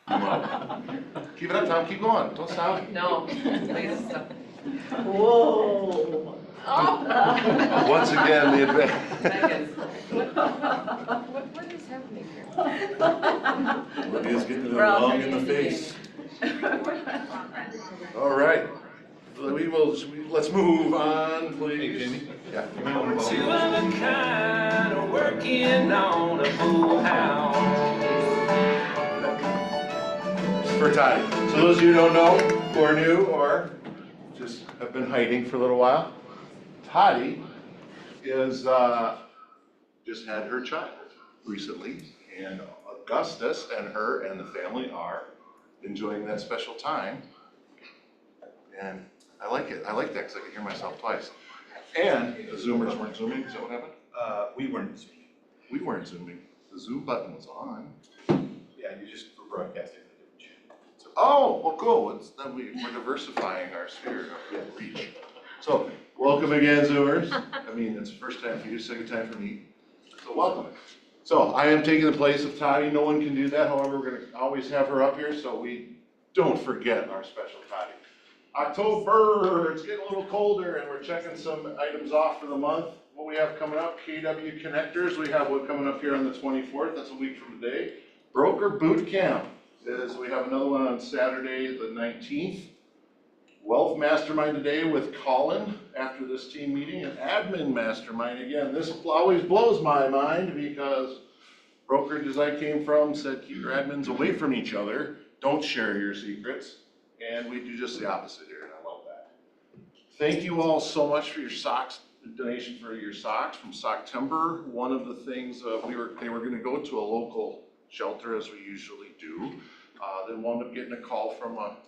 Keep it up, Tom. Keep going. Don't stop. No, please stop. Whoa. Oh. Once again, the advance. What is happening here? Olivia's getting it We're all long in the pretty face. All right. Let's move on, please. Hey, Jamie. Yeah. Two of a kind of working on a full house. For Toddy. So those of you who don't know, who are new or just have been hiding for a little while, Toddy is just had her child recently, and Augustus and her and the family are enjoying that special time. And I like it. I like that because I can hear myself twice. And the Zoomers weren't zooming. Is that what happened? We weren't zooming. We weren't zooming. The Zoom button was on. Yeah, you just were broadcasting on a different channel. Oh, well, cool. Then we're diversifying our sphere of reach. So, welcome again, Zoomers. I mean, it's the first time for you, second time for me. So, welcome. So, I am taking the place of Toddy. No one can do that. However, we're going to always have her up here so we don't forget our special Toddy. October, it's getting a little colder and we're checking some items off for the month. What we have coming up, KW Connectors, we have one coming up here on the 24th, that's a week from today. Broker Boot Camp we have another one on Saturday the 19th. Wealth Mastermind today with Colin after this team meeting, and Admin Mastermind again. This always blows my mind because brokerages I came from said keep your admins away from each other, don't share your secrets. And we do just the opposite here, and I love that. Thank you all so much for your socks, donation for your socks from Socktember. One of the things they were going to go to a local shelter as we usually do. They wound up getting a call from a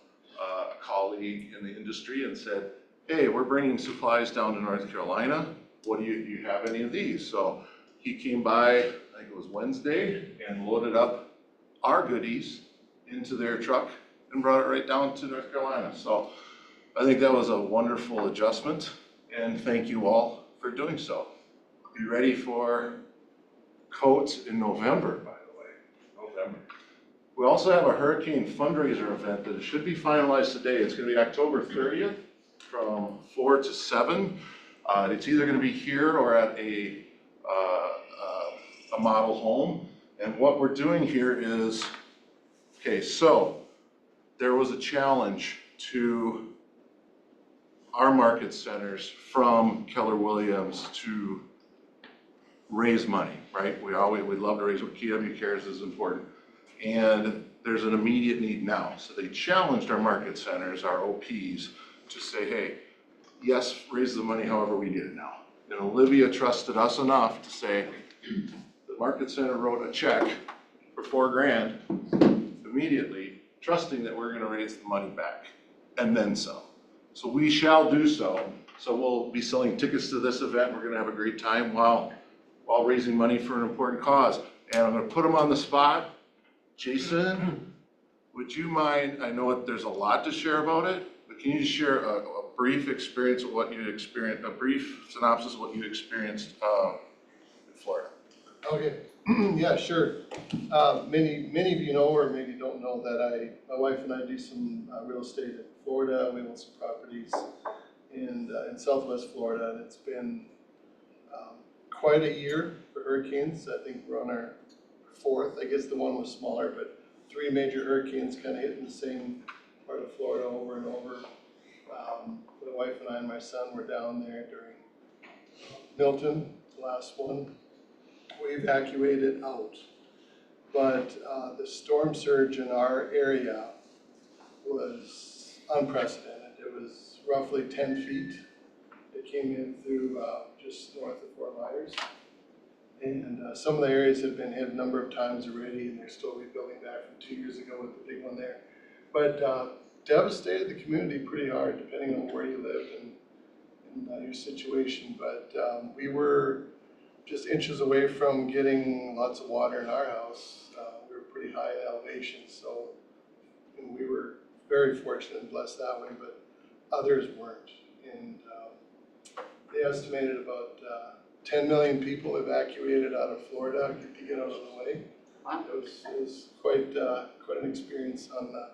colleague in the industry and said, hey, we're bringing supplies down to North Carolina. What do you have any of these? So he came by, I think it was Wednesday, and loaded up our goodies into their truck and brought it right down to North Carolina. So I think that was a wonderful adjustment, and thank you all for doing so. Be ready for coats in November, by the way, November. We also have a hurricane fundraiser event that should be finalized today. It's gonna be October 30th from 4 to 7. It's either gonna be here or at a model home. And what we're doing here is, okay, so there was a challenge to our market centers from Keller Williams to raise money, right? We love to raise what KW Cares is important. And there's an immediate need now. So they challenged our market centers, our OPs, to say, hey, yes, raise the money however we need it now. And Olivia trusted us enough to say, the market center wrote a check for $4,000 immediately, trusting that we're gonna raise the money back and then some. So we shall do so. So we'll be selling tickets to this event. We're gonna have a great time while raising money for an important cause. And I'm gonna put them on the spot. Jason, would you mind, I know there's a lot to share about it, but can you just share a brief experience of what you experienced, a brief synopsis of what you experienced in Florida? Okay, yeah, sure. Many of you know, or maybe don't know, that my wife and I do some real estate in Florida. We own some properties in Southwest Florida, and it's been quite a year for hurricanes. I think we're on our fourth. I guess the one was smaller, but 3 major hurricanes kind of hitting the same part of Florida over and over. My wife and I and my son were down there during Milton, the last one. We evacuated out, but the storm surge in our area was unprecedented. It was roughly 10 feet. It came in through just north of Fort Myers. And some of the areas have been hit a number of times already, and they're still rebuilding back from 2 years ago with the big one there. But devastated the community pretty hard, depending on where you lived and your situation. But we were just inches away from getting lots of water in our house. We were pretty high in elevation, so we were very fortunate and blessed that way, but others weren't. And they estimated about 10 million people evacuated out of Florida to get out of the way. It was quite an experience on the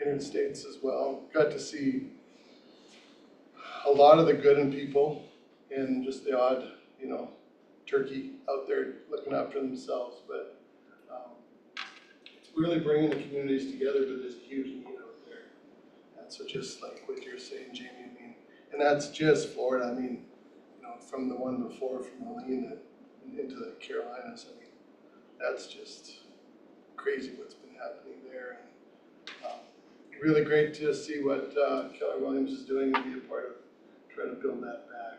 interstates as well. Got to see a lot of the good in people and just the odd, turkey out there looking after themselves, but it's really bringing the communities together, but there's a huge need out there. And so just like what you're saying, Jamie, and that's just Florida. From the one before, from Helene into the Carolinas, that's just crazy what's been happening there. And really great to see what Keller Williams is doing and be a part of trying to build that back.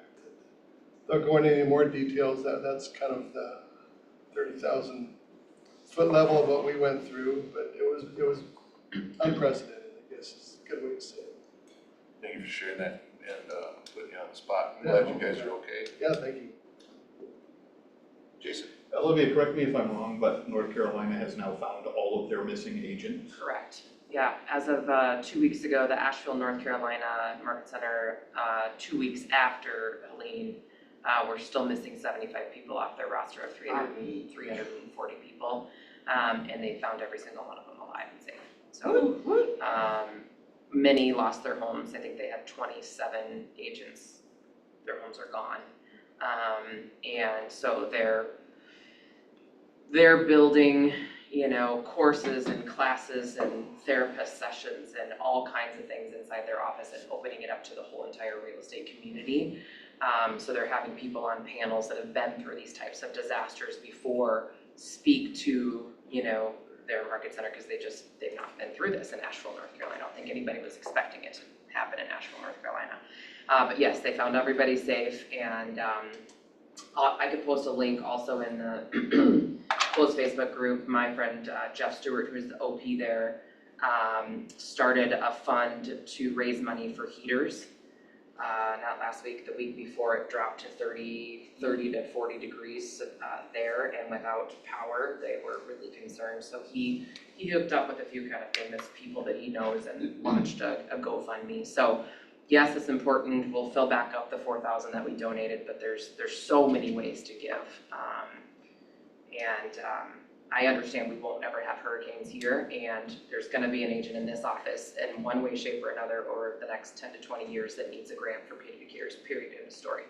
Without going into any more details, that's kind of the 30,000 foot level of what we went through, but it was unprecedented, I guess is a good way to say it. Thank you for sharing that and putting you on the spot. I'm Yeah. glad you guys are okay. Yeah, thank you. Jason? Olivia, correct me if I'm wrong, but North Carolina has now found all of their missing agents. Correct. Yeah, as of 2 weeks ago, the Asheville, North Carolina Market Center, 2 weeks after Helene, we're still missing 75 people off their roster of 340 people. And they found every single one of them alive and safe. So many lost their homes. I think they had 27 agents. Their homes are gone. And so they're building, courses and classes and therapist sessions and all kinds of things inside their office and opening it up to the whole entire real estate community. So they're having people on panels that have been through these types of disasters before speak to, their market center because they've not been through this in Asheville, North Carolina. I don't think anybody was expecting it to happen in Asheville, North Carolina. But yes, they found everybody safe, and I could post a link also in the closed Facebook group. My friend Jeff Stewart, who is the OP there, started a fund to raise money for heaters. Not last week, the week before, it dropped to 30 to 40 degrees there, and without power, they were really concerned. So he hooked up with a few kind of famous people that he knows and launched a GoFundMe. So yes, it's important. We'll fill back up the 4,000 that we donated, but there's so many ways to give. I understand we won't ever have hurricanes here, and there's gonna be an agent in this office in one way, shape, or another over the next 10 to 20 years that needs a grant for P cares, period, in the story.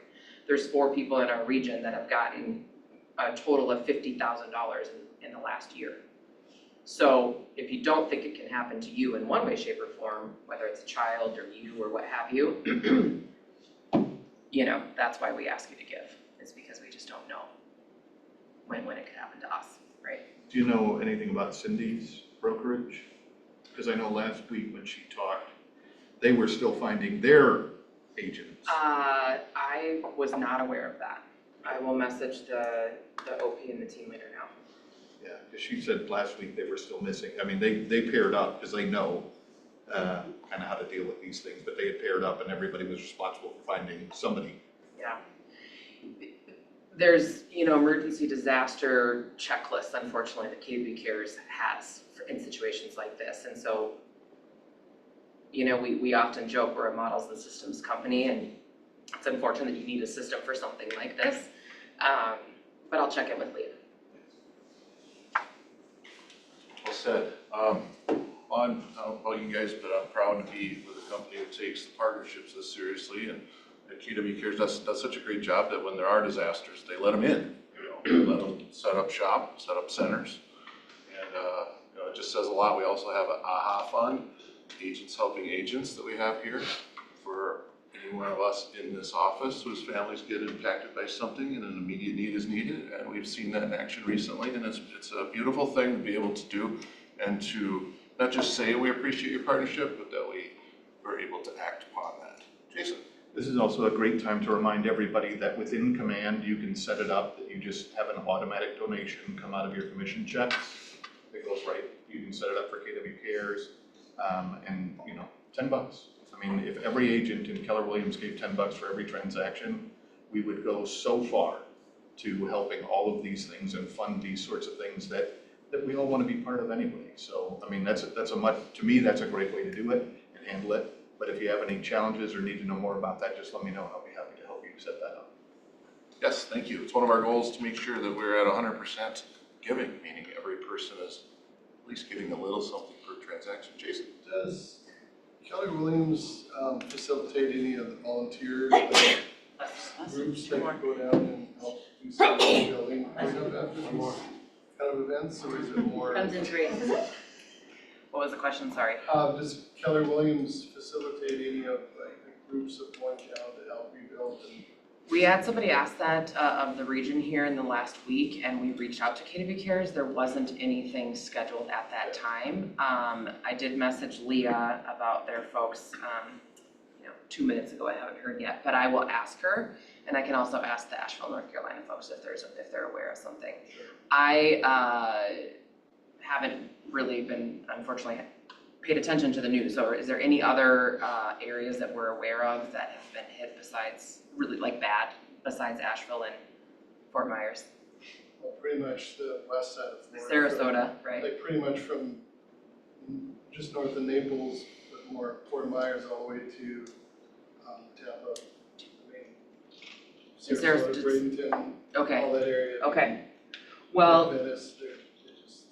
There's 4 people in our region that have gotten a total of $50,000 in the last year. So if you don't think it can happen to you in one way, shape, or form, whether it's a child or you or what have you, that's why we ask you to give. It's because we just don't know when it could happen to us, right? Do you know anything about Cindy's brokerage? Because I know last week when she talked, they were still finding their agents. I was not aware of that. I will message the OP and the team leader now. Yeah, because she said last week they were still missing. They paired up because they know kind of how to deal with these things, but they had paired up and everybody was responsible for finding somebody. Yeah. There's, emergency disaster checklists, unfortunately, that KW Cares has in situations like this. And so, we often joke we're a models and systems company, and it's unfortunate that you need a system for something like this. But I'll check in with Leah. Well said. I don't know about you guys, but I'm proud to be with a company that takes the partnerships this seriously, and KW Cares does such a great job that when there are disasters, they let them in. Let them set up shop, set up centers, and it just says a lot. We also have an AHA fund, agents helping agents, that we have here for any one of us in this office whose families get impacted by something and an immediate need is needed, and we've seen that in action recently, and it's a beautiful thing to be able to do, and to not just say we appreciate your partnership, but that we were able to act upon that. Jason? This is also a great time to remind everybody that within Command, you can set it up that you just have an automatic donation come out of your commission checks. It goes right, you can set it up for KW Cares, and $10. If every agent in Keller Williams gave $10 for every transaction, we would go so far to helping all of these things and fund these sorts of things that we all want to be part of anyway. So, to me, that's a great way to do it and handle it. But if you have any challenges or need to know more about that, just let me know and I'll be happy to help you set that up. Yes, thank you. It's one of our goals to make sure that we're at 100% giving, meaning every person is at least getting a little something per transaction. Jason? Does Keller Williams facilitate any of the volunteer like, groups that could go down and help do some building cleanup after these kind of events, or is it more? Comes in threes. What was the question, sorry? Does Keller Williams facilitate any of like the groups of going down to help rebuild and? We had somebody ask that of the region here in the last week, and we reached out to KW Cares. There wasn't anything scheduled at that time. I did message Leah about their folks, 2 minutes ago. I haven't heard yet, but I will ask her, and I can also ask the Asheville, North Carolina folks if they're aware of something. I haven't really been, unfortunately, paid attention to the news. So is there any other areas that we're aware of that have been hit besides, really like bad, besides Asheville and Fort Myers? Well, pretty much the west side of Florida. Sarasota, right? Like pretty much from just north of Naples, but more Fort Myers all the way to Tampa. I mean, Sarasota, Bradenton, Okay, all that area. okay. Well, Venice, they're just,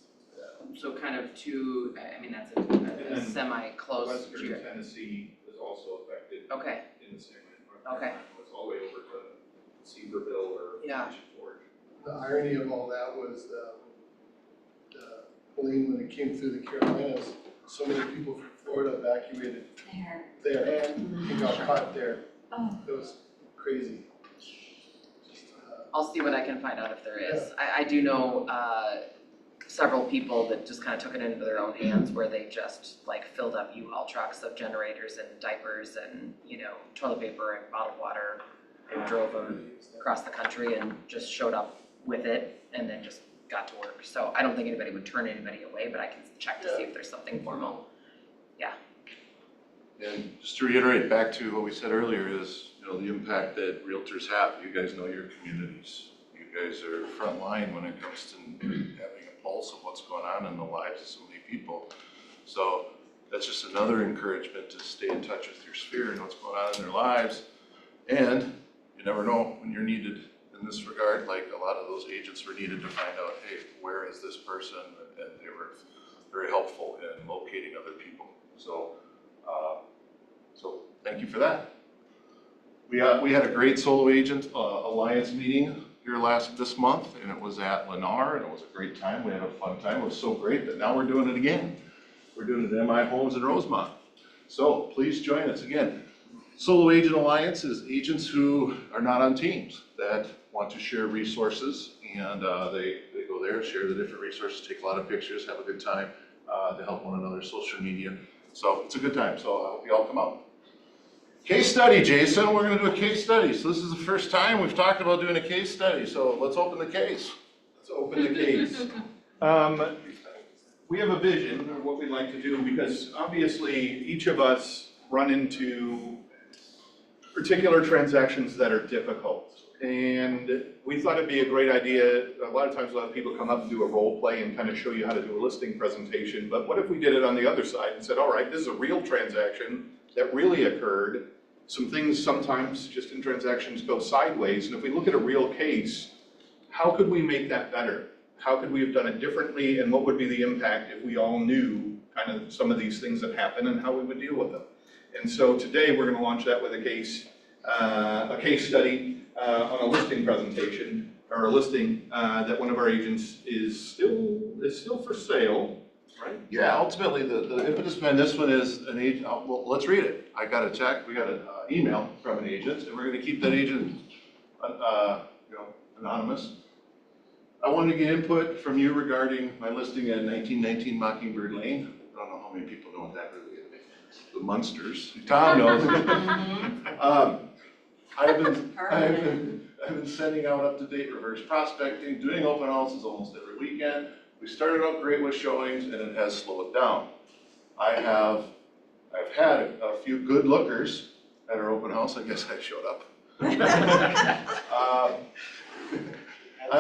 so kind of two, I mean, that's And a then semi-close Western geo. Tennessee is also affected Okay, in the same way. Okay. It's all the way over to Seaverville or Yeah. Forge. the irony of all that was the Helene, when it came through the Carolinas, so many people from Florida evacuated there and got caught there. Oh. It was crazy. Just, I'll see what I can find out if there is. I do know several people that just kind of took it into their own hands where they just like filled up U-Haul trucks of generators and diapers and, toilet paper and bottled water and drove them across the country and just showed up with it and then just got to work. So I don't think anybody would turn anybody away, but I can check to see if there's something formal. And just to reiterate back to what we said earlier is, the impact that realtors have. You guys know your communities. You guys are front line when it comes to having a pulse of what's going on in the lives of so many people. So that's just another encouragement to stay in touch with your sphere and what's going on in their lives. And you never know when you're needed in this regard. Like a lot of those agents were needed to find out, hey, where is this person? And they were very helpful in locating other people. So thank you for that. We had a great solo agent alliance meeting here this month, and it was at Lennar, and it was a great time. We had a fun time. It was so great that now we're doing it again. We're doing it at MI Homes in Rosemont. So please join us again. Solo Agent Alliance is agents who are not on teams that want to share resources, and they go there, share the different resources, take a lot of pictures, have a good time to help one another, social media. So it's a good time, so I hope you all come out. Case study, Jason, we're gonna do a case study. So this is the first time we've talked about doing a case study, so let's open the case. Let's open the case. We have a vision of what we'd like to do because obviously each of us run into particular transactions that are difficult. And we thought it'd be a great idea. A lot of people come up and do a role play and kind of show you how to do a listing presentation. But what if we did it on the other side and said, all right, this is a real transaction that really occurred. Some things sometimes just in transactions go sideways. And if we look at a real case, how could we make that better? How could we have done it differently? And what would be the impact if we all knew kind of some of these things that happen and how we would deal with them? And so today we're going to launch that with a case study on a listing presentation or a listing that one of our agents is still for sale. Right? Yeah, ultimately, the impetus behind this one is an agent, well, let's read it. We got an email from an agent, and we're gonna keep that agent, anonymous. I wanted to get input from you regarding my listing at 1919 Mockingbird Lane. I don't know how many people know what that really is. The Munsters. Tom knows. I've been sending out up-to-date reverse prospecting, doing open houses almost every weekend. We started out great with showings, and it has slowed down. I've had a few good lookers at our open house. I guess I showed up. I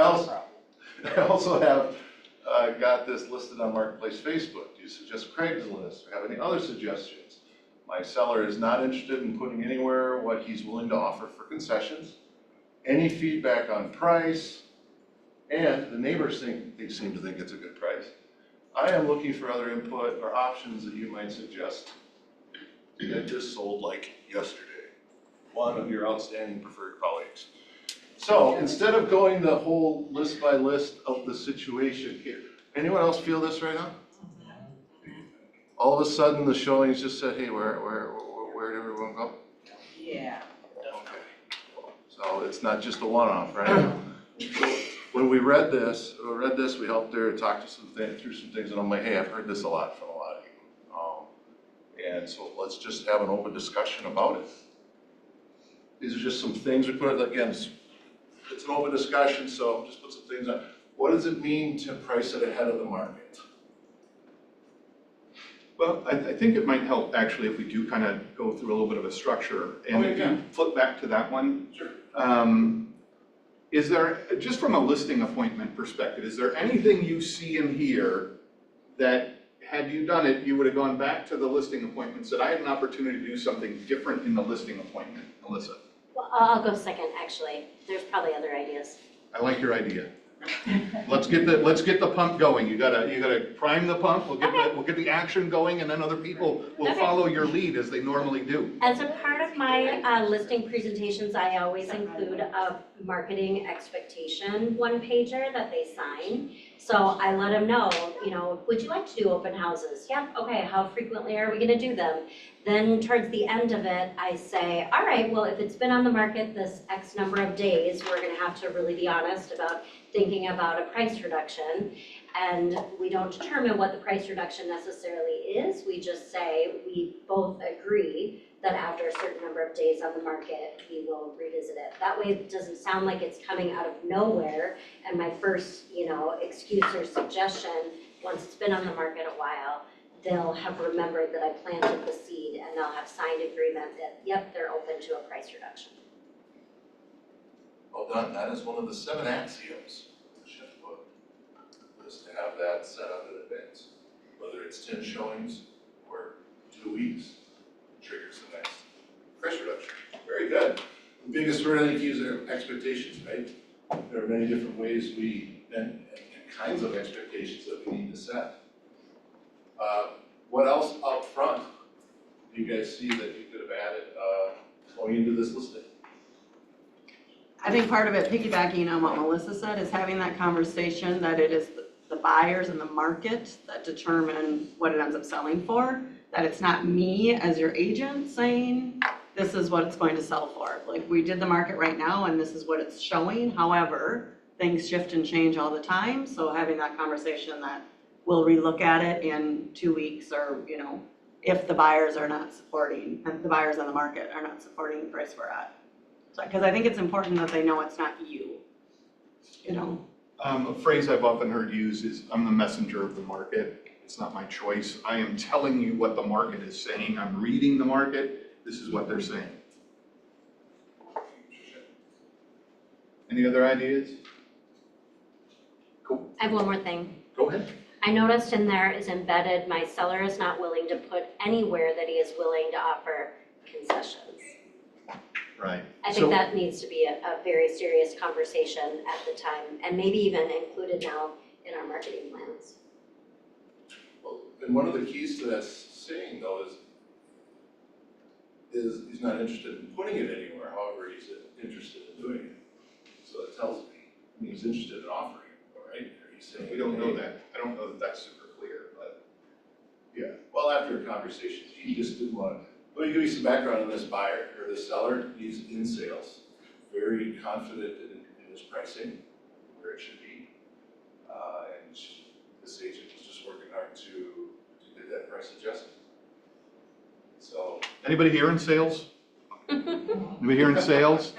also have got this listed on Marketplace Facebook. Do you suggest Craigslist or have any other suggestions? My seller is not interested in putting anywhere what he's willing to offer for concessions. Any feedback on price? and the neighbors they seem to think it's a good price. I am looking for other input or options that you might suggest. That just sold like yesterday, one of your outstanding preferred colleagues. So instead of going the whole list by list of the situation here, anyone else feel this right now? All of a sudden, the showings just said, hey, where did everyone go? Yeah. Okay. So it's not just a one-off, right? When we read this, we helped her talk to through some things, and I'm like, hey, I've heard this a lot from a lot of you. And so let's just have an open discussion about it. These are just some things we put, again, it's an open discussion, so just put some things on. What does it mean to price it ahead of the market? Well, I think it might help actually if we do kind of go through a little bit of a structure. And if you flip back to that one. Sure. Is there, just from a listing appointment perspective, is there anything you see in here that had you done it, you would have gone back to the listing appointment, said, I had an opportunity to do something different in the listing appointment, Melissa? Well, I'll go second, actually. There's probably other ideas. I like your idea. Let's get the pump going. You gotta prime the pump. We'll get the action going, and then other people will Okay. follow your lead as they normally do. As a part of my listing presentations, I always include a marketing expectation one-pager that they sign. So I let them know, would you like to do open houses? Yep, okay, how frequently are we gonna do them? Then towards the end of it, I say, all right, well, if it's been on the market this X number of days, we're gonna have to really be honest about thinking about a price reduction. And we don't determine what the price reduction necessarily is. We just say we both agree that after a certain number of days on the market, we will revisit it. That way it doesn't sound like it's coming out of nowhere. And my first, excuse or suggestion, once it's been on the market a while, they'll have remembered that I planted the seed and they'll have signed agreement that, yep, they're open to a price reduction. Well done, that is one of the 7 axioms of the shift book, is to have that set up in advance. Whether it's 10 showings or 2 weeks, triggers the next price reduction. Very good. The biggest word I think is expectations, right? There are many different ways and kinds of expectations that we need to set. What else up front do you guys see that you could have added going into this listing? I think part of it, piggybacking on what Melissa said, is having that conversation that it is the buyers and the market that determine what it ends up selling for. That it's not me as your agent saying, this is what it's going to sell for. Like, we did the market right now and this is what it's showing. However, things shift and change all the time. So having that conversation that we'll relook at it in 2 weeks, or, if the buyers are not supporting, and the buyers on the market are not supporting the price we're at. So, because I think it's important that they know it's not you. A phrase I've often heard used is, I'm the messenger of the market. It's not my choice. I am telling you what the market is saying. I'm reading the market. This is what they're saying. Any other ideas? Cool. I have one more thing. Go ahead. I noticed in there is embedded, my seller is not willing to put anywhere that he is willing to offer concessions. Right. I think that needs to be a very serious conversation at the time, and maybe even included now in our marketing plans. Well, and one of the keys to that saying though is he's not interested in putting it anywhere, however, he's interested in doing it. So it tells me he's interested in offering it, all right? Or he's saying, We don't know that. I don't know that that's super clear, but. yeah, well, after conversations, he just didn't want to. Let me give you some background on this buyer or this seller. He's in sales, very confident in his pricing, where it should be. And this agent was just working hard to get that price adjusted. So. Anybody here in sales? Anybody here in sales?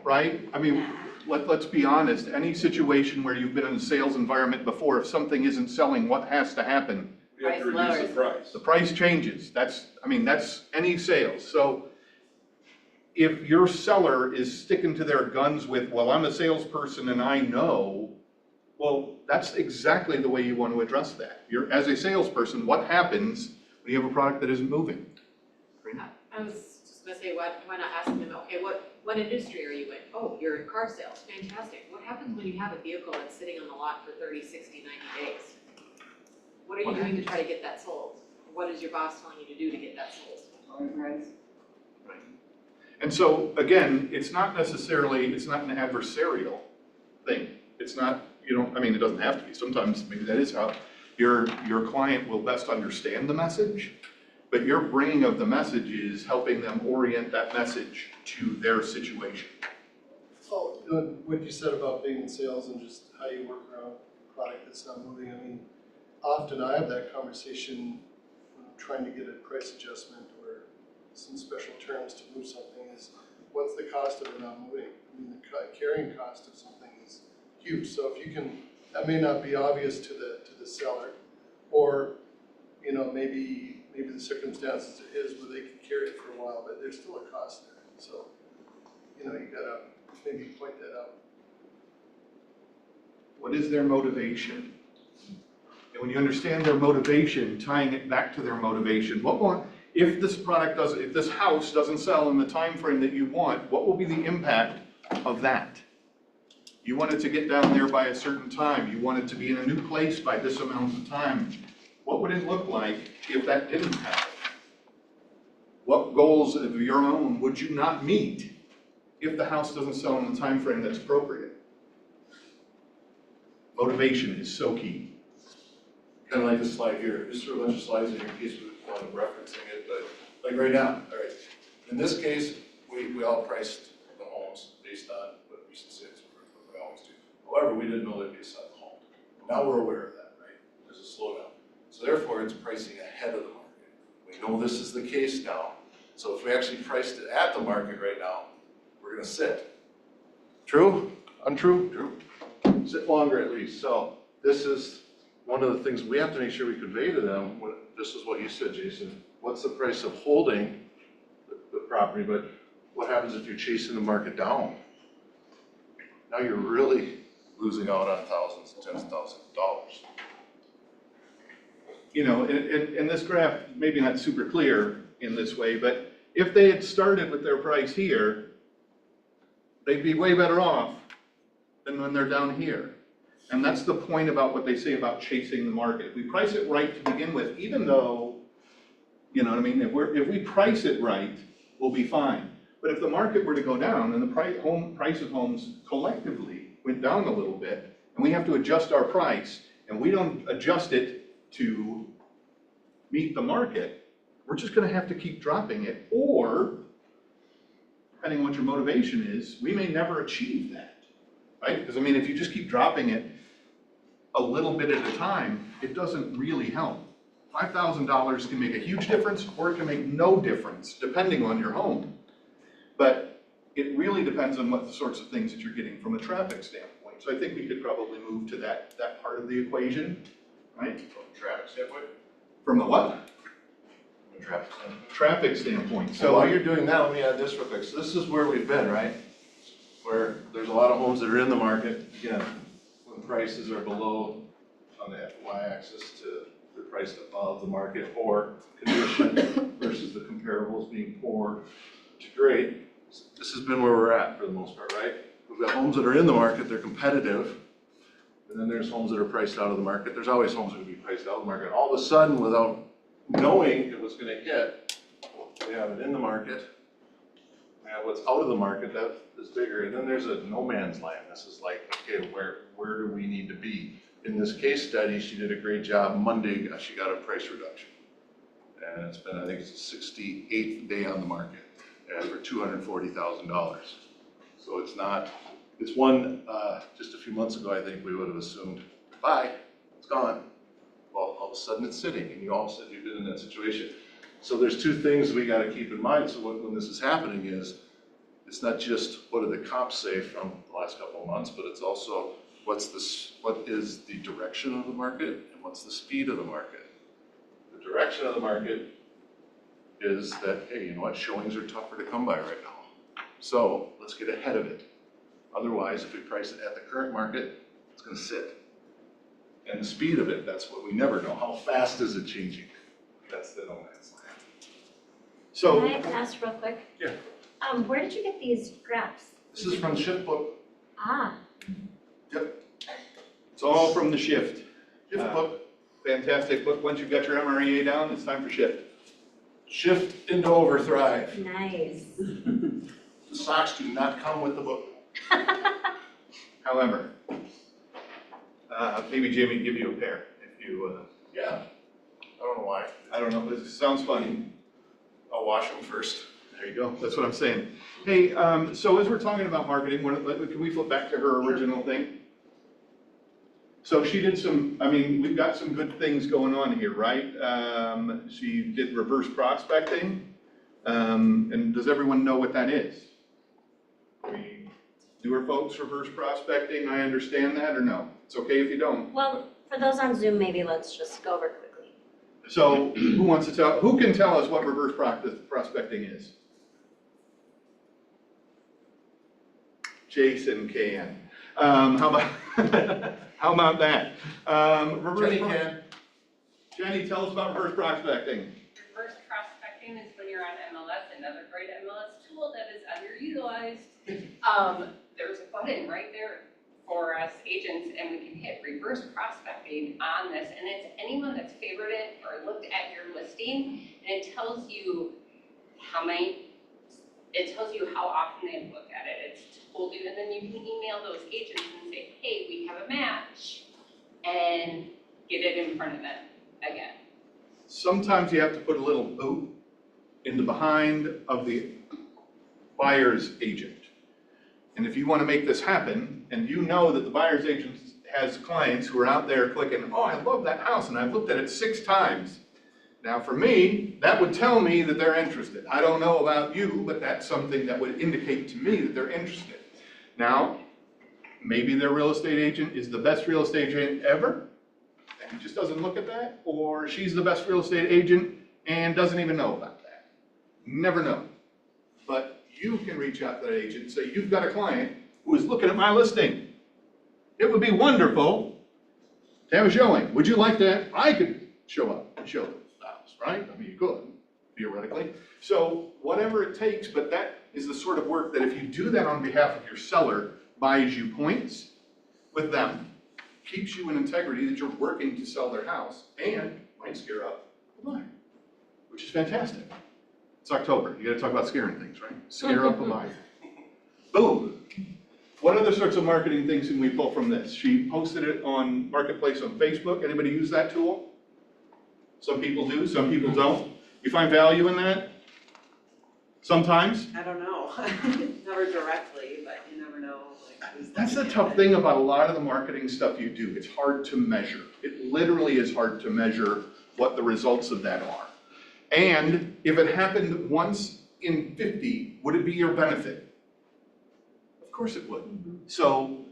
Right? I mean, let's be honest. Any situation where you've been in a sales environment before, if something isn't selling, what has to happen? You have to reduce the price. The price changes. That's any sales. So if your seller is sticking to their guns with, well, I'm a salesperson and I know, well, that's exactly the way you want to address that. As a salesperson, what happens when you have a product that isn't moving? I was just gonna say, why not asking them, okay, what What industry are you in? Oh, you're in car sales, fantastic. What happens when you have a vehicle that's sitting on the lot for 30, 60, 90 days? What are you doing to try to get that sold? What is your boss telling you to do to get that sold? Right. And so, again, it's not an adversarial thing. It's not, I mean, it doesn't have to be. Sometimes maybe that is how your client will best understand the message, but your bringing of the message is helping them orient that message to their situation. Oh, what you said about being in sales and just how you work around a product that's not moving, I mean, often I have that conversation when I'm trying to get a price adjustment or some special terms to move something is, what's the cost of it not moving? I mean, the carrying cost of something is huge, so if you can, that may not be obvious to the seller, or, maybe the circumstances are his where they can carry it for a while, but there's still a cost there, so, you gotta maybe point that out. What is their motivation? And when you understand their motivation, tying it back to their motivation, if this house doesn't sell in the time frame that you want, what will be the impact of that? You want it to get down there by a certain time. You want it to be in a new place by this amount of time. What would it look like if that didn't happen? What goals of your own would you not meet if the house doesn't sell in the time frame that's appropriate? Motivation is so key. Kind of like this slide here, just threw a bunch of slides in here in case we want to referencing it, but like right now, all right. In this case, we all priced the homes based on what recent sales were, what we always do. However, we didn't know there'd be a sudden home. Now we're aware of that, right? There's a slowdown. So therefore, it's pricing ahead of the market. We know this is the case now. So if we actually priced it at the market right now, we're gonna sit. True? Untrue? True. Sit longer at least. So this is one of the things we have to make sure we convey to them. This is what you said, Jason. What's the price of holding the property, but what happens if you're chasing the market down? Now you're really losing out on thousands and tens of thousands of dollars. In this graph, maybe not super clear in this way, but if they had started with their price here, they'd be way better off than when they're down here. And that's the point about what they say about chasing the market. If we price it right to begin with, even though, if we price it right, we'll be fine. But if the market were to go down and the price of homes collectively went down a little bit, and we have to adjust our price, and we don't adjust it to meet the market, we're just gonna have to keep dropping it, or, depending on what your motivation is, we may never achieve that, right? Because if you just keep dropping it a little bit at a time, it doesn't really help. $5,000 can make a huge difference, or it can make no difference, depending on your home. But it really depends on what the sorts of things that you're getting from a traffic standpoint. So I think we could probably move to that part of the equation, right? From a traffic standpoint? From a what? From a traffic standpoint. Traffic standpoint. So while you're doing that, let me add this real quick. So this is where we've been, right? Where there's a lot of homes that are in the market, again, when prices are below on the y-axis to the price above the market, or condition versus the comparables being poor to great. This has been where we're at for the most part, right? We've got homes that are in the market, they're competitive, and then there's homes that are priced out of the market. There's always homes that will be priced out of the market. All of a sudden, without knowing it was gonna hit, we have it in the market, we have what's out of the market that is bigger, and then there's a no man's land. This is like, okay, where do we need to be? In this case study, she did a great job. Monday, she got a price reduction. And it's been, I think it's the 68th day on the market, and for $240,000. So it's one, just a few months ago, I think we would have assumed, bye, it's gone. Well, all of a sudden it's sitting, and you all said you've been in that situation. So there's two things we gotta keep in mind. So when this is happening is, it's not just what do the comps say from the last couple of months, but it's also what is the direction of the market and what's the speed of the market. The direction of the market is that, hey, you know what, showings are tougher to come by right now. So let's get ahead of it. Otherwise, if we price it at the current market, it's gonna sit. And the speed of it, that's what we never know. How fast is it changing? That's the no man's land. So, Can I ask real quick? Yeah. Where did you get these graphs? This is from Shift Book. Ah, It's all from the shift. Shift Book. Fantastic book. Once you've got your MREA down, it's time for shift. Shift into Overthrive. nice. The socks do not come with the book. However, maybe Jamie give you a pair if you, Yeah. I don't know why. I don't know, this sounds funny. I'll wash them first. There you go, that's what I'm saying. Hey, so as we're talking about marketing, can we flip back to her original thing? So she did some, I mean, we've got some good things going on here, right? She did reverse prospecting, and does everyone know what that is? We newer folks, reverse prospecting, I understand that, or no? It's okay if you don't. Well, for those on Zoom, maybe let's just go over quickly. So who can tell us what reverse prospecting is? Jason can. How about that? Jenny can. Jenny, tell us about reverse prospecting. Reverse prospecting is when you're on MLS, another great MLS tool that is underutilized. There's a button right there for us agents, and we can hit reverse prospecting on this, and it's anyone that's favorited or looked at your listing, and it tells you how often they've looked at it. It's told you, and then you can email those agents and say, hey, we have a match, and get it in front of them again. Sometimes you have to put a little boot in the behind of the buyer's agent. And if you want to make this happen, and you know that the buyer's agent has clients who are out there clicking, oh, I love that house, and I've looked at it 6 times. Now for me, that would tell me that they're interested. I don't know about you, but that's something that would indicate to me that they're interested. Now, maybe their real estate agent is the best real estate agent ever, and he just doesn't look at that, or she's the best real estate agent and doesn't even know about that. Never know. But you can reach out to that agent and say, you've got a client who is looking at my listing. It would be wonderful to have a showing. Would you like that? I could show up and show the house, right? I mean, you could, theoretically. So whatever it takes, but that is the sort of work that if you do that on behalf of your seller, buys you points with them, keeps you in integrity that you're working to sell their house, and might scare up the buyer, which is fantastic. It's October, you gotta talk about scaring things, right? Scare up a buyer. Boom. What other sorts of marketing things can we pull from this? She posted it on Marketplace on Facebook. Anybody use that tool? Some people do, some people don't. You find value in that? Sometimes? I don't know, never directly, but you never know, like, who's That's the looking tough at it. thing about a lot of the marketing stuff you do. It's hard to measure. It literally is hard to measure what the results of that are. And if it happened once in 50, would it be your benefit? Of course it would. So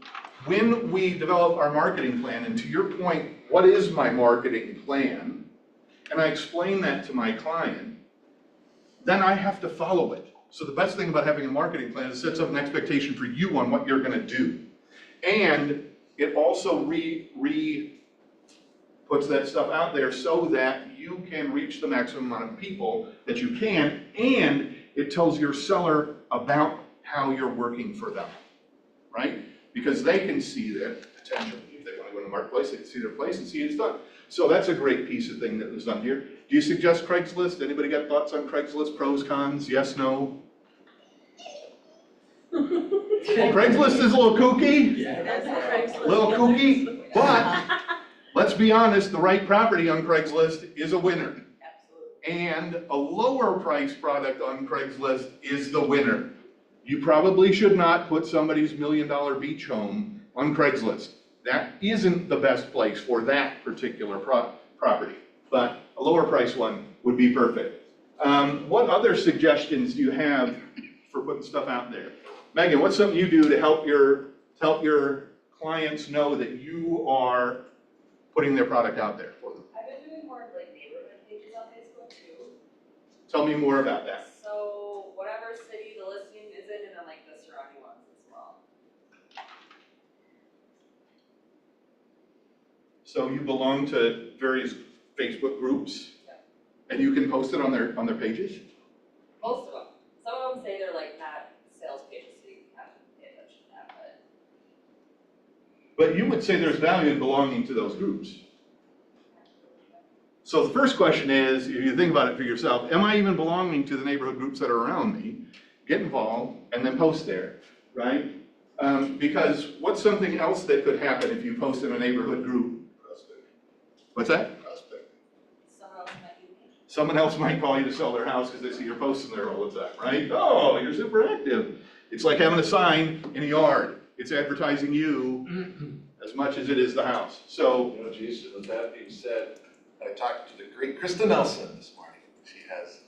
when we develop our marketing plan, and to your point, what is my marketing plan? And I explain that to my client, then I have to follow it. So the best thing about having a marketing plan is it sets up an expectation for you on what you're gonna do. And it also puts that stuff out there so that you can reach the maximum amount of people that you can, and it tells your seller about how you're working for them, right? Because they can see that potential. If they want to go to the marketplace, they can see their place and see it's done. So that's a great piece of thing that was done here. Do you suggest Craigslist? Anybody got thoughts on Craigslist? Pros, cons, yes, no? Craigslist is a little kooky. That's Craigslist. Little kooky, but let's be honest, the right property on Craigslist is a winner. Absolutely. And a lower price product on Craigslist is the winner. You probably should not put somebody's $1 million beach home on Craigslist. That isn't the best place for that particular property, but a lower price one would be perfect. What other suggestions do you have for putting stuff out there? Megan, what's something you do to help your clients know that you are putting their product out there for them? I've been doing more like neighborhood pages on Facebook too. Tell me more about that. So whatever city the listing is in, and then like the surrounding ones as well. So you belong to various Facebook groups? Yep. And you can post it on their pages? Most of them. Some of them say they're like not But you would say there's value in belonging to those groups. So the first question is, if you think about it for yourself, am I even belonging to the neighborhood groups that are around me? Get involved and then post there, right? Because what's something else that could happen if you post in a neighborhood group? What's that? Someone else might call you to sell their house because they see you're posting there all the time, right? Oh, you're super active. It's like having a sign in a yard. It's advertising you as much as it is the house. So, You know, Jason, with that being said, I talked to the great Krista Nelson this morning. She has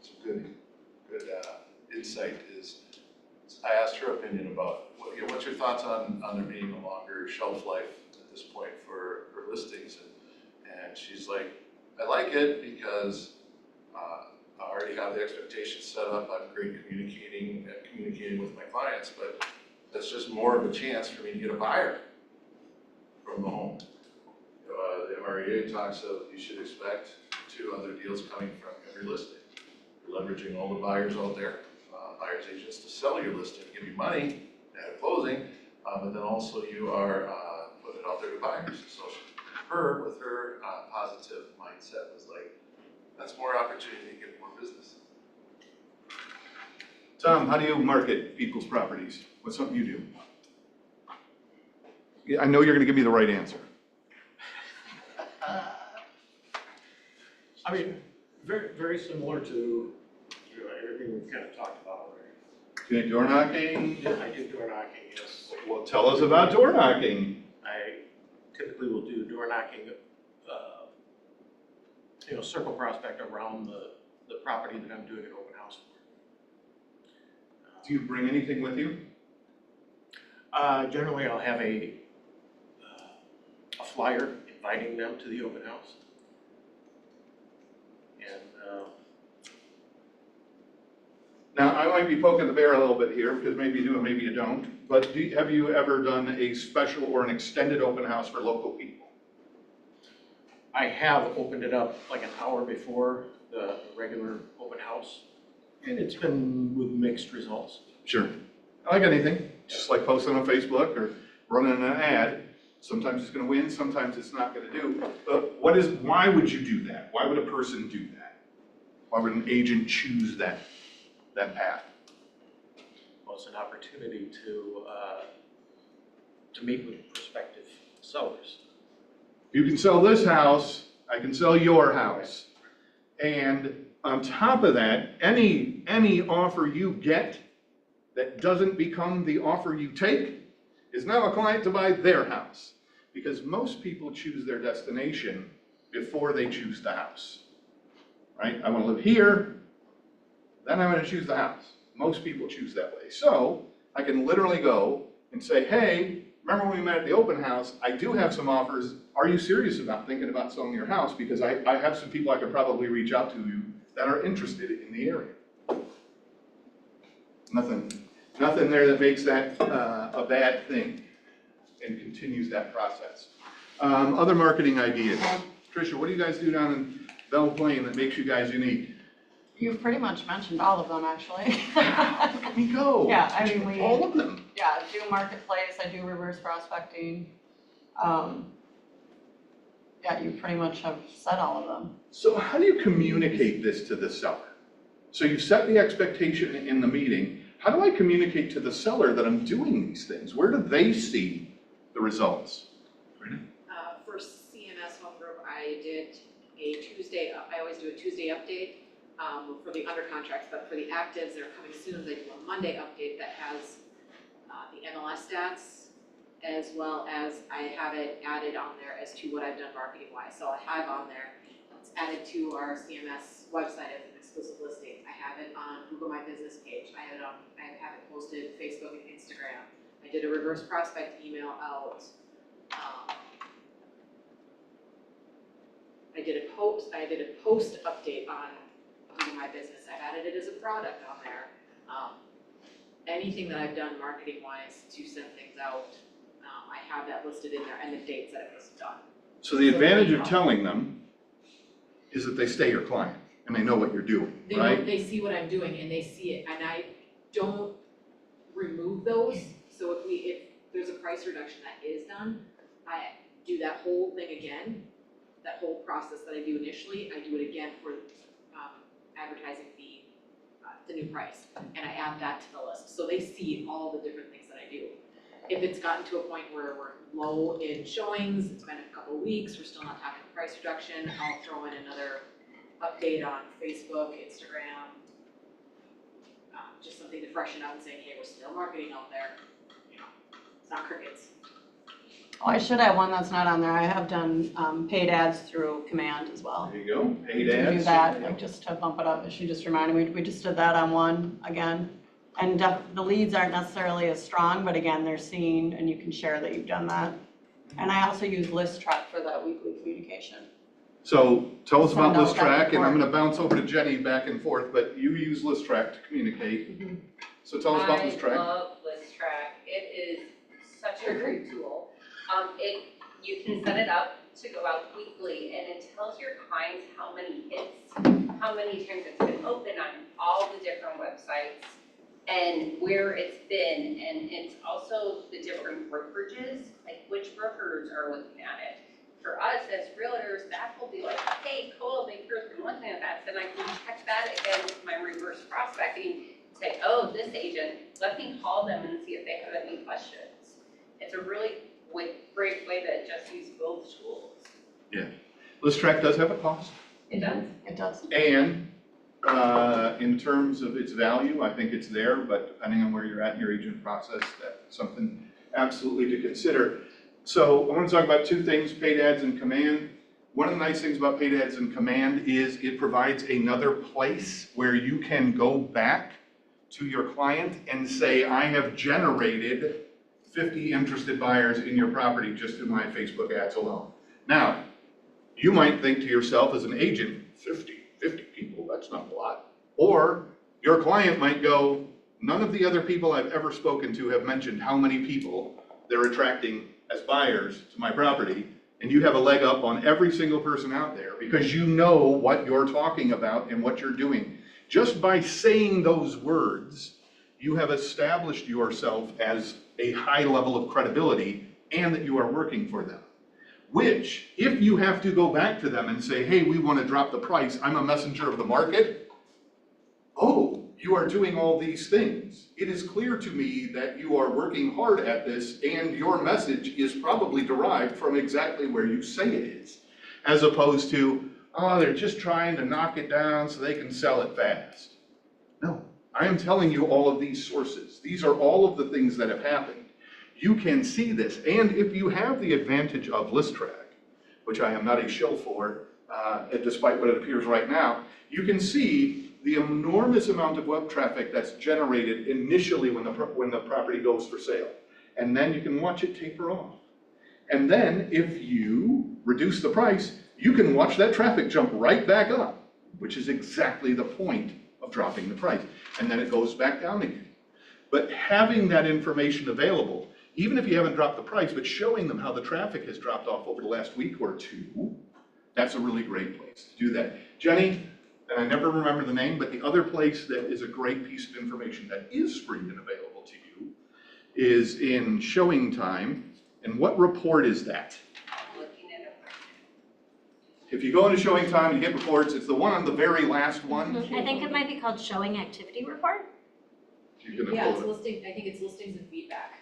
some good insight. I asked her opinion about, what's your thoughts on there being a longer shelf life at this point for listings? And she's like, I like it because I already have the expectations set up. I'm great communicating with my clients, but that's just more of a chance for me to get a buyer from the home. The MREA talks of you should expect 2 other deals coming from every listing. You're leveraging all the buyers out there, buyers agents to sell your listing, give you money at a closing, but then also you are putting it out there to buyers. So her, with her positive mindset, was like, that's more opportunity to get more business. Tom, how do you market people's properties? What's something you do? Yeah, I know you're gonna give me the right answer. I mean, very similar to, everything we've kind of talked about already. Do you do door knocking? Yeah, I do door knocking, yes. Well, tell us about door knocking. I typically will do door knocking, circle prospect around the property that I'm doing an open house for. Do you bring anything with you? Generally, I'll have a flyer inviting them to the open house. And Now, I might be poking the bear a little bit here, because maybe you do and maybe you don't, but have you ever done a special or an extended open house for local people? I have opened it up like an hour before the regular open house, and it's been with mixed results. Sure. Like anything, just like posting on Facebook or running an ad. Sometimes it's gonna win, sometimes it's not gonna do. But why would you do that? Why would a person do that? Why would an agent choose that path? Well, it's an opportunity to meet with prospective sellers. You can sell this house, I can sell your house. And on top of that, any offer you get that doesn't become the offer you take is now a client to buy their house. Because most people choose their destination before they choose the house, right? I want to live here, then I'm going to choose the house. Most people choose that way. So I can literally go and say, hey, remember when we met at the open house? I do have some offers. Are you serious about thinking about selling your house? Because I have some people I could probably reach out to you that are interested in the area. Nothing there that makes that a bad thing and continues that process. Other marketing ideas. Tricia, what do you guys do down in Belle Plaine that makes you guys unique? You've pretty much mentioned all of them, actually. Let me go. Yeah, I mean, All of them. Yeah, I do marketplace, I do reverse prospecting. Yeah, you pretty much have said all of them. So how do you communicate this to the seller? So you set the expectation in the meeting. How do I communicate to the seller that I'm doing these things? Where do they see the results? For CMS Home Group, I did a Tuesday, I always do a Tuesday update for the under contracts, but for the actives that are coming soon, I do a Monday update that has the MLS stats, as well as I have it added on there as to what I've done marketing wise. So I have on there, it's added to our CMS website as an exclusive listing. I have it on Google My Business page. I have it posted Facebook and Instagram. I did a reverse prospect email out. I did a post update on Google My Business. I've added it as a product on there. Anything that I've done marketing wise to send things out, I have that listed in there and the dates that it was done. So the advantage of telling them is that they stay your client and they know what you're doing, They right? know, they see what I'm doing and they see it, and I don't remove those. So if there's a price reduction that is done, I do that whole thing again, that whole process that I do initially, I do it again for advertising the new price, and I add that to the list, so they see all the different things that I do. If it's gotten to a point where we're low in showings, it's been a couple of weeks, we're still not talking price reduction, I'll throw in another update on Facebook, Instagram, just something to freshen up and saying, hey, we're still marketing out there, you know, it's not crickets. Oh, I should have one that's not on there. I have done paid ads through Command as well. There you go, paid To ads. do that, like just to bump it up, she just reminded me, we just did that on one again. And the leads aren't necessarily as strong, but again, they're seen and you can share that you've done that. And I also use List Track for that weekly communication. So tell us about Send out List that Track, and I'm report. gonna bounce over to Jenny back and forth, but you use List Track to communicate. So tell us about List Track. I love List Track. It is such a great tool. You can set it up to go out weekly, and it tells your clients how many hits, how many times it's been opened on all the different websites, and where it's been, and it's also the different brokerages, like which brokers are looking at it. For us as realtors, that will be like, hey, cool, Baker's been looking at that, then I can check that against my reverse prospecting, say, oh, this agent, let me call them and see if they have any questions. It's a really great way to just use both tools. Yeah, List Track does have a cost. It does. It does. And in terms of its value, I think it's there, but depending on where you're at in your agent process, that's something absolutely to consider. So I want to talk about two things, paid ads and Command. One of the nice things about paid ads and Command is it provides another place where you can go back to your client and say, I have generated 50 interested buyers in your property just in my Facebook ads alone. Now, you might think to yourself as an agent, 50 people, that's not a lot. Or your client might go, none of the other people I've ever spoken to have mentioned how many people they're attracting as buyers to my property, and you have a leg up on every single person out there because you know what you're talking about and what you're doing. Just by saying those words, you have established yourself as a high level of credibility and that you are working for them. Which, if you have to go back to them and say, hey, we want to drop the price, I'm a messenger of the market. Oh, you are doing all these things. It is clear to me that you are working hard at this and your message is probably derived from exactly where you say it is. As opposed to, oh, they're just trying to knock it down so they can sell it fast. No, I am telling you all of these sources. These are all of the things that have happened. You can see this, and if you have the advantage of List Track, which I am not a shill for, despite what it appears right now, you can see the enormous amount of web traffic that's generated initially when the property goes for sale. And then you can watch it taper off. And then if you reduce the price, you can watch that traffic jump right back up, which is exactly the point of dropping the price. And then it goes back down again. But having that information available, even if you haven't dropped the price, but showing them how the traffic has dropped off over the last week or two, that's a really great place to do that. Jenny, and I never remember the name, but the other place that is a great piece of information that is free and available to you is in Showing Time. And what report is that? I'm looking at it. If you go into Showing Time and you get reports, it's the one on the very last one. I think it might be called Showing Activity Report. You can Yeah, it's upload it. listing, I think it's listings and feedback.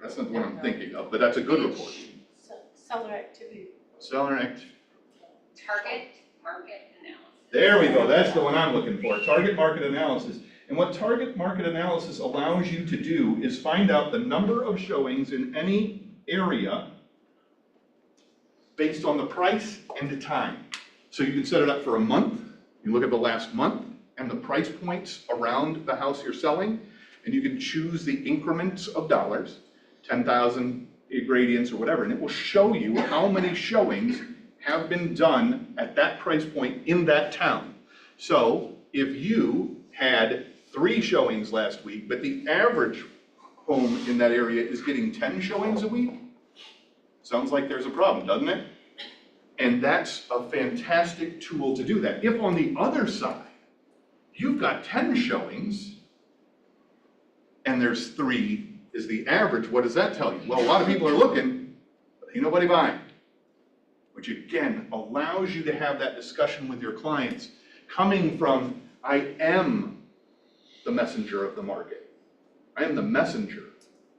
That's not the one I'm thinking of, but that's a good report. Seller activity. Seller act. Target market analysis. There we go, that's the one I'm looking for, target market analysis. And what target market analysis allows you to do is find out the number of showings in any area based on the price and the time. So you can set it up for a month, you look at the last month and the price points around the house you're selling, and you can choose the increments of dollars, 10,000 gradients or whatever, and it will show you how many showings have been done at that price point in that town. So if you had 3 showings last week, but the average home in that area is getting 10 showings a week, sounds like there's a problem, doesn't it? And that's a fantastic tool to do that. If on the other side, you've got 10 showings and there's 3 is the average. What does that tell you? Well, a lot of people are looking, but ain't nobody buying. Which again, allows you to have that discussion with your clients coming from, I am the messenger of the market. I am the messenger.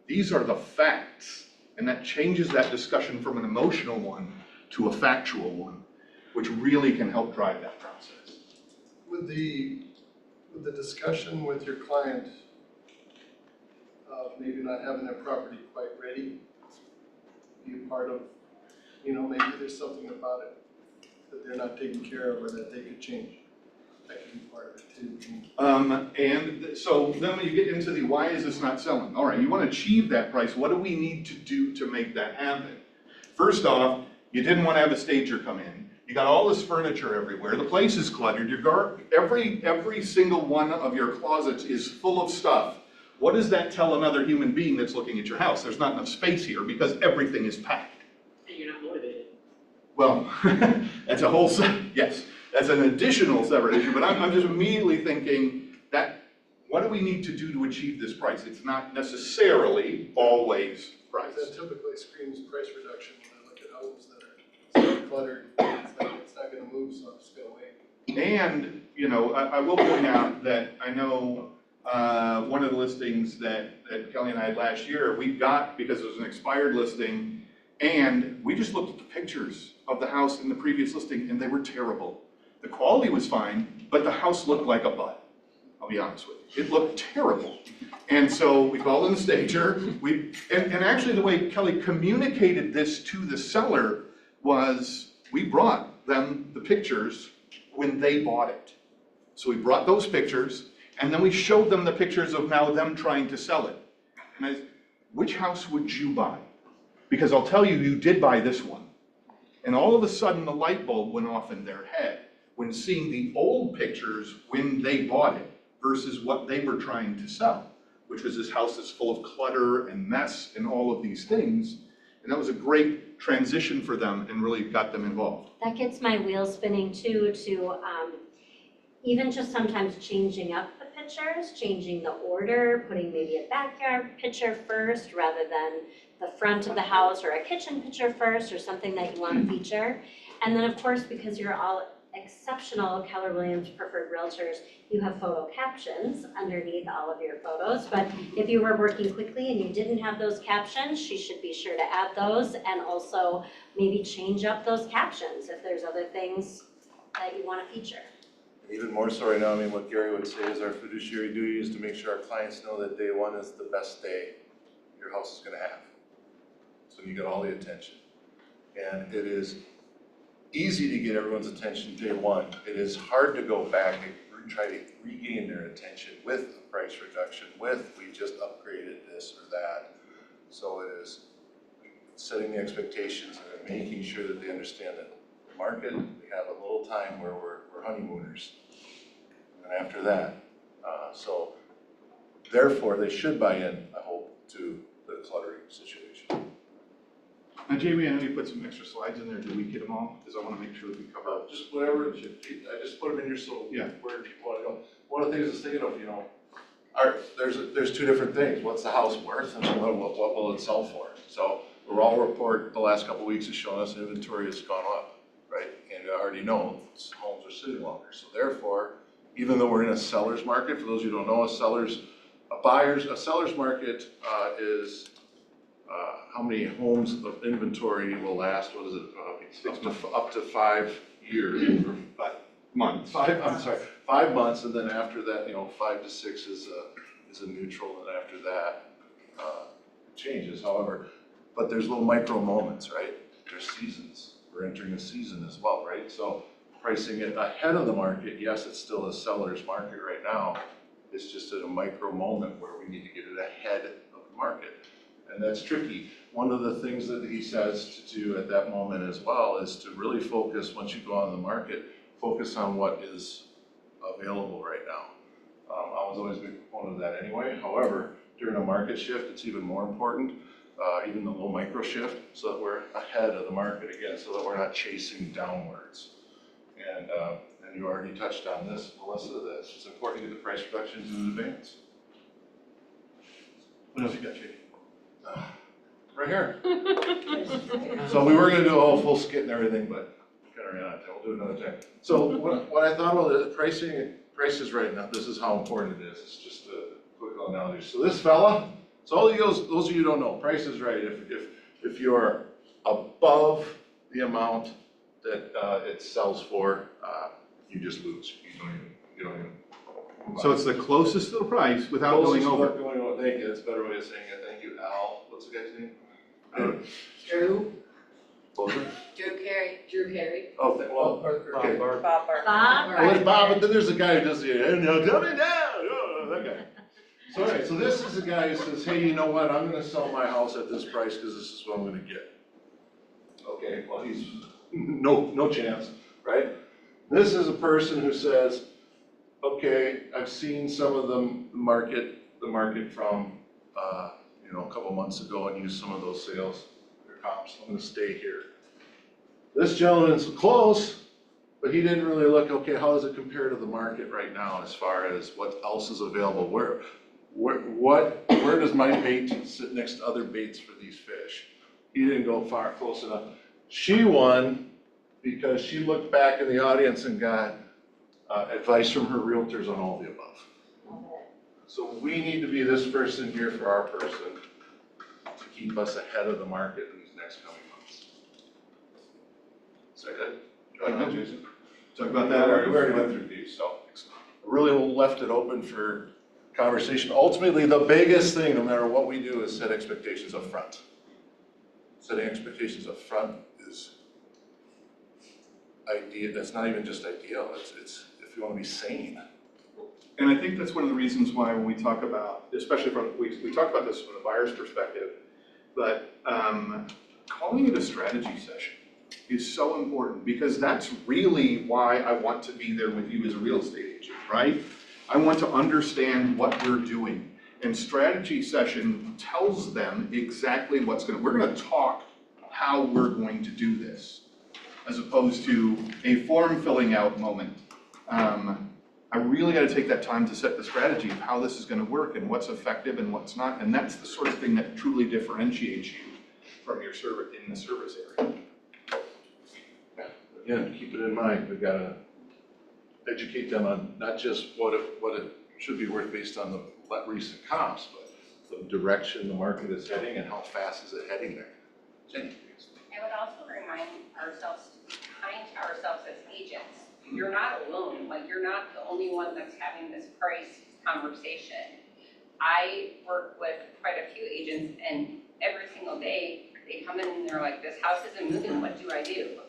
These are the facts. And that changes that discussion from an emotional one to a factual one, which really can help drive that process. With the discussion with your client of maybe not having their property quite ready, be a part of, maybe there's something about it that they're not taking care of or that they could change. That could be part of it too. So then when you get into the why is this not selling? All right, you want to achieve that price. What do we need to do to make that happen? First off, you didn't want to have a stager come in. You got all this furniture everywhere. The place is cluttered. Every single one of your closets is full of stuff. What does that tell another human being that's looking at your house? There's not enough space here because everything is packed. And you're not motivated. Well, that's a whole, yes, that's an additional separate issue, but I'm just immediately thinking that what do we need to do to achieve this price? It's not necessarily always price. That typically screams price reduction when I look at homes that are so cluttered, it's not gonna move, so I'm just gonna wait. And, I will point out that I know one of the listings that Kelly and I had last year, we got, because it was an expired listing, and we just looked at the pictures of the house in the previous listing, and they were terrible. The quality was fine, but the house looked like a butt. I'll be honest with you. It looked terrible. And so we called in the stager. And actually the way Kelly communicated this to the seller was we brought them the pictures when they bought it. So we brought those pictures, and then we showed them the pictures of now them trying to sell it. And I said, which house would you buy? Because I'll tell you, you did buy this one. And all of a sudden the light bulb went off in their head when seeing the old pictures when they bought it versus what they were trying to sell, which was this house that's full of clutter and mess and all of these things. And that was a great transition for them and really got them involved. That gets my wheels spinning too, to even just sometimes changing up the pictures, changing the order, putting maybe a backyard picture first rather than the front of the house, or a kitchen picture first, or something that you want to feature. And then of course, because you're all exceptional Keller Williams preferred realtors, you have photo captions underneath all of your photos. But if you were working quickly and you didn't have those captions, she should be sure to add those, and also maybe change up those captions if there's other things that you want to feature. Even more so right now, what Gary would say is our fiduciary duty is to make sure our clients know that day one is the best day your house is gonna have. So you get all the attention. And it is easy to get everyone's attention day one. It is hard to go back and try to regain their attention with a price reduction, with we just upgraded this or that. So it is setting the expectations and making sure that they understand that the market, we have a little time where we're honeymooners. And after that, so therefore they should buy in, I hope, to the cluttering situation. Now, Jamie, I know you put some extra slides in there. Did we get them all? Because I want to make sure that we cover. Just whatever, I just put them in here so Yeah. where people want to go. One of the things I was thinking of, there's two different things. What's the house worth and what will it sell for? So the raw report the last couple of weeks has shown us inventory has gone up, right? And I already know homes are sitting longer. So therefore, even though we're in a seller's market, for those who don't know, a seller's market is how many homes of inventory will last, what is it, up to 5 years, or 5 months. 5 months, and then after that, 5 to 6 is a neutral, and after that, it changes, however, but there's little micro moments, right? There's seasons, we're entering a season as well, right? So pricing it ahead of the market, yes, it's still a seller's market right now, it's just at a micro moment where we need to get it ahead of the market. And that's tricky. One of the things that he says to do at that moment as well is to really focus, once you go on the market, focus on what is available right now. I was always a big proponent of that anyway. However, during a market shift, it's even more important, even the little micro shift, so that we're ahead of the market again, so that we're not chasing downwards. And you already touched on this, Melissa, that it's important to get the price reductions in advance. What else you got, Jamie? Right here. So we were gonna do a whole full skit and everything, but kind of ran out of time, we'll do it another time. So what I thought about the prices right now, this is how important it is, it's just a quick analogy. So this fella, so all those of you who don't know, Price is Right, if you're above the amount that it sells for, you just lose, you don't even. So it's the closest to the price without going over. Thank you, that's a better way of saying it, thank you, Al, what's the guy's name? Drew, What was it? Drew Carey. Oh, well, okay. Bob. Well, there's Bob, but then there's the guy who does the, coming down, oh, that guy. So anyway, so this is the guy who says, hey, you know what, I'm gonna sell my house at this price because this is what I'm gonna get. Okay, well, he's, no chance, right? This is a person who says, okay, I've seen some of the market from, a couple months ago and used some of those sales, or comps, I'm gonna stay here. This gentleman's close, but he didn't really look, okay, how does it compare to the market right now as far as what else is available? Where does my bait sit next to other baits for these fish? He didn't go close enough. She won because she looked back in the audience and got advice from her realtors on all the above. So we need to be this person here for our person to keep us ahead of the market in these next coming months. Is that good? You like that, Jason? Talk about that. We already went through these, so I really left it open for conversation. Ultimately, the biggest thing, no matter what we do, is set expectations up front. Setting expectations up front is ideal. That's not even just ideal. It's if you want to be sane. And I think that's one of the reasons why when we talk about, especially we talk about this from the buyer's perspective, but calling it a strategy session is so important because that's really why I want to be there with you as a real estate agent, right? I want to understand what we're doing. And strategy session tells them exactly we're gonna talk how we're going to do this, as opposed to a form filling out moment. I really gotta take that time to set the strategy of how this is gonna work and what's effective and what's not. And that's the sort of thing that truly differentiates you from your service in the service area. Again, keep it in mind, we've gotta educate them on not just what it should be worth based on the recent comps, but the direction the market is heading and how fast is it heading there. I would also remind ourselves to be kind to ourselves as agents. You're not alone, like you're not the only one that's having this price conversation. I work with quite a few agents and every single day they come in and they're like, this house isn't moving, what do I do?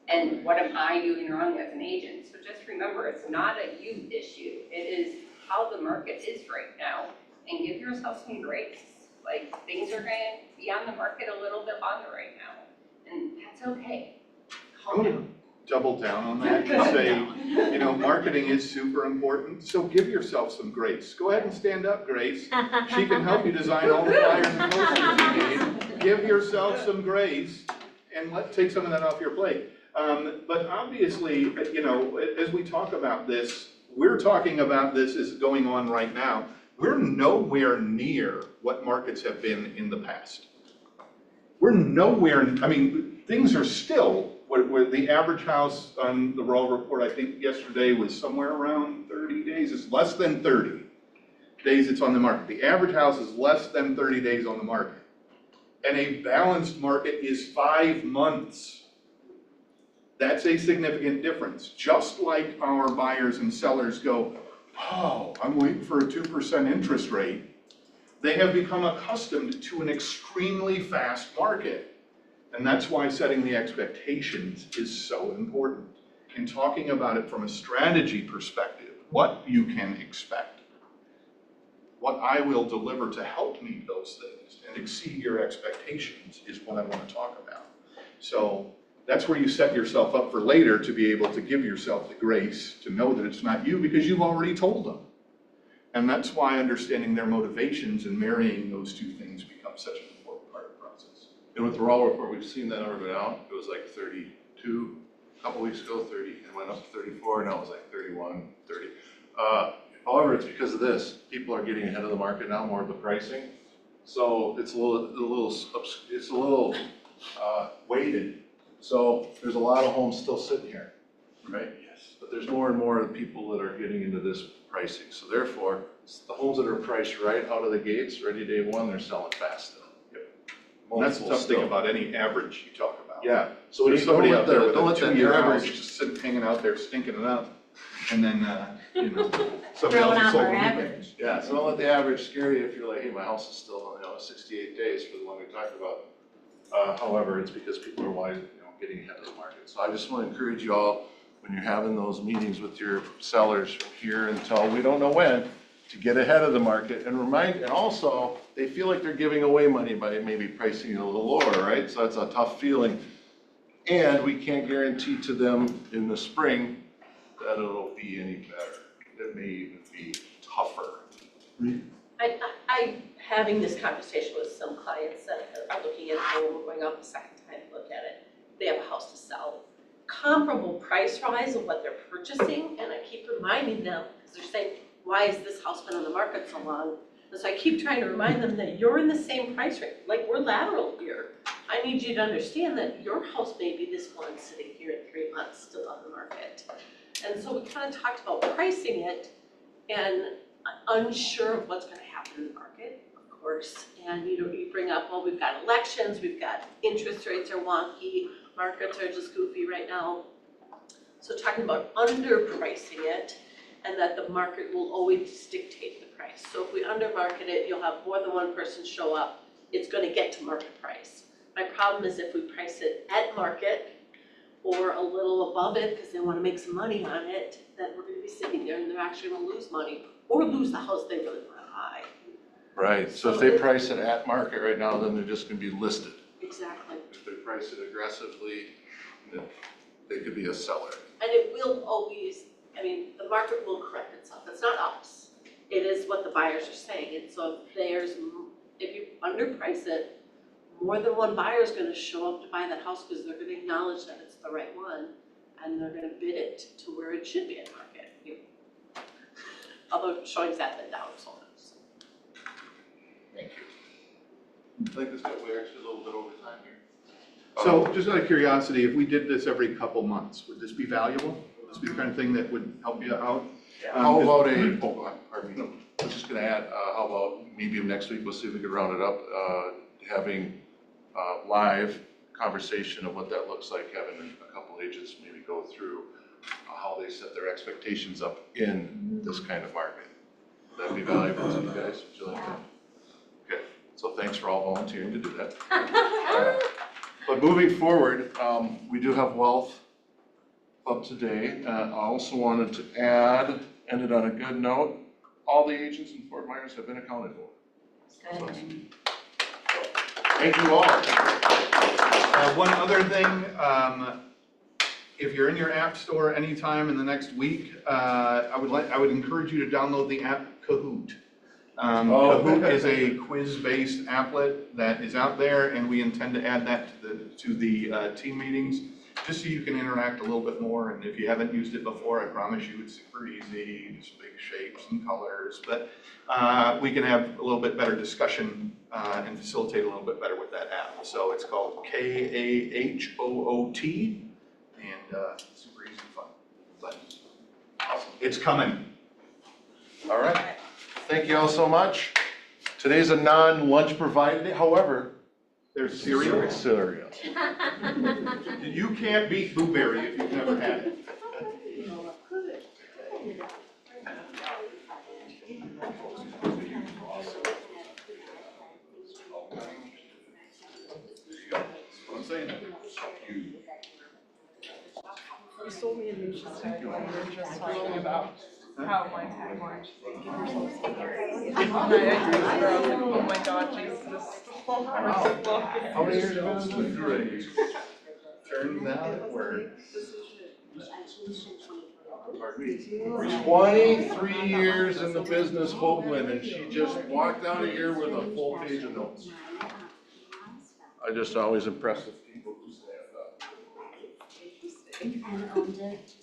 And what am I doing wrong as an agent? So just remember, it's not a you issue. It is how the market is right now, and give yourself some grace. Like, things are gonna be on the market a little bit longer right now, and that's okay. Calm down. Double down on that and say, marketing is super important, so give yourself some grace. Go ahead and stand up, Grace. She can help you design all the flyers and posters you need. Give yourself some grace and take some of that off your plate. But obviously, as we talk about this, we're talking about this is going on right now. We're nowhere near what markets have been in the past. We're nowhere, things are still, where the average house on the Raw report, I think yesterday was somewhere around 30 days. It's less than 30 days it's on the market. The average house is less than 30 days on the market. And a balanced market is 5 months. That's a significant difference. Just like our buyers and sellers go, oh, I'm waiting for a 2% interest rate. They have become accustomed to an extremely fast market. And that's why setting the expectations is so important. And talking about it from a strategy perspective, what you can expect, what I will deliver to help meet those things and exceed your expectations is what I want to talk about. So that's where you set yourself up for later to be able to give yourself the grace to know that it's not you because you've already told them. And that's why understanding their motivations and marrying those two things becomes such an important part of the process. And with the raw report, we've seen that number go down. It was like 32 a couple weeks ago, 30, and went up to 34, now it's like 31, 30. However, it's because of this. People are getting ahead of the market now, more of the pricing. So it's a little weighted. So there's a lot of homes still sitting here, right? Yes. But there's more and more of the people that are getting into this pricing. So therefore, the homes that are priced right out of the gates, ready day one, they're selling fast still. Yep. And that's the tough thing Multiple about any average you talk about. still. Yeah. So when There's you somebody don't out there with don't a let that 2-year average average just sitting, hanging out there stinking it up. And then, somebody Throwing else is off sold our the weekend. average. Yeah, so don't let the average scare you if you're like, hey, my house is still, 68 days for the one we talked about. However, it's because people are wise, getting ahead of the market. So I just want to encourage you all, when you're having those meetings with your sellers from here until we don't know when, to get ahead of the market and and also, they feel like they're giving away money by maybe pricing it a little lower, right? So that's a tough feeling. And we can't guarantee to them in the spring that it'll be any better. It may even be tougher. I having this conversation with some clients that are looking at a home, going out the second time to look at it. They have a house to sell. Comparable price rise of what they're purchasing, and I keep reminding them, because they're saying, why has this house been on the market so long? And so I keep trying to remind them that you're in the same price range, like we're lateral here. I need you to understand that your house may be this one sitting here in 3 months still on the market. And so we kind of talked about pricing it and unsure of what's gonna happen in the market, of course. And you bring up, well, we've got elections, we've got interest rates are wonky, markets are just goofy right now. So talking about underpricing it and that the market will always dictate the price. So if we undermarket it, you'll have more than one person show up, it's gonna get to market price. My problem is if we price it at market or a little above it because they want to make some money on it, then we're going to be sitting there and they're actually going to lose money or lose the house they really want to buy. Right, so if they price it at market right now, then they're just gonna be listed. Exactly. If they price it aggressively, then they could be a seller. And it will always, the market will correct itself. It's not us. It is what the buyers are saying. And so if you underprice it, more than one buyer is going to show up to buy that house because they're going to acknowledge that it's the right one and they're going to bid it to where it should be at market. Although showing's at the down sometimes. Thank you. I think we're actually a little bit over time here. So just out of curiosity, if we did this every couple months, would this be valuable? Would this be the kind of thing that would help you out? How about pardon me, I was just gonna add, how about maybe next week, we'll see if we can round it up, having live conversation of what that looks like, having a couple agents maybe go through how they set their expectations up in this kind of market. Would that be valuable to you guys? Would you like that? Okay, so thanks for all volunteering to do that. But moving forward, we do have Wealth Club today. I also wanted to add, ended on a good note, all the agents in Fort Myers have been accounted for. Good. Thank you all. One other thing, if you're in your app store anytime in the next week, I would encourage you to download the app Kahoot. Kahoot is a quiz-based applet that is out there, and we intend to add that to the team meetings, just so you can interact a little bit more. And if you haven't used it before, I promise you it's super easy, just big shapes and colors. But we can have a little bit better discussion and facilitate a little bit better with that app. So it's called Kahoot, and super easy and fun. But awesome. It's coming. All right. Thank you all so much. Today's a non-lunch provided day, however, There's cereal. cereal. You can't beat blueberry if you've never had it. What I'm saying. You sold me a new style, you were just talking about how my tagline should give yourself some grace. And I texted her, I was like, oh my god, Jesus. How many years ago was this? Turns out it works. Pardon me. 23 years in the business, Hoagland, and she just walked out of here with a full page of notes. I just always impressed with people who stand up. And owned it.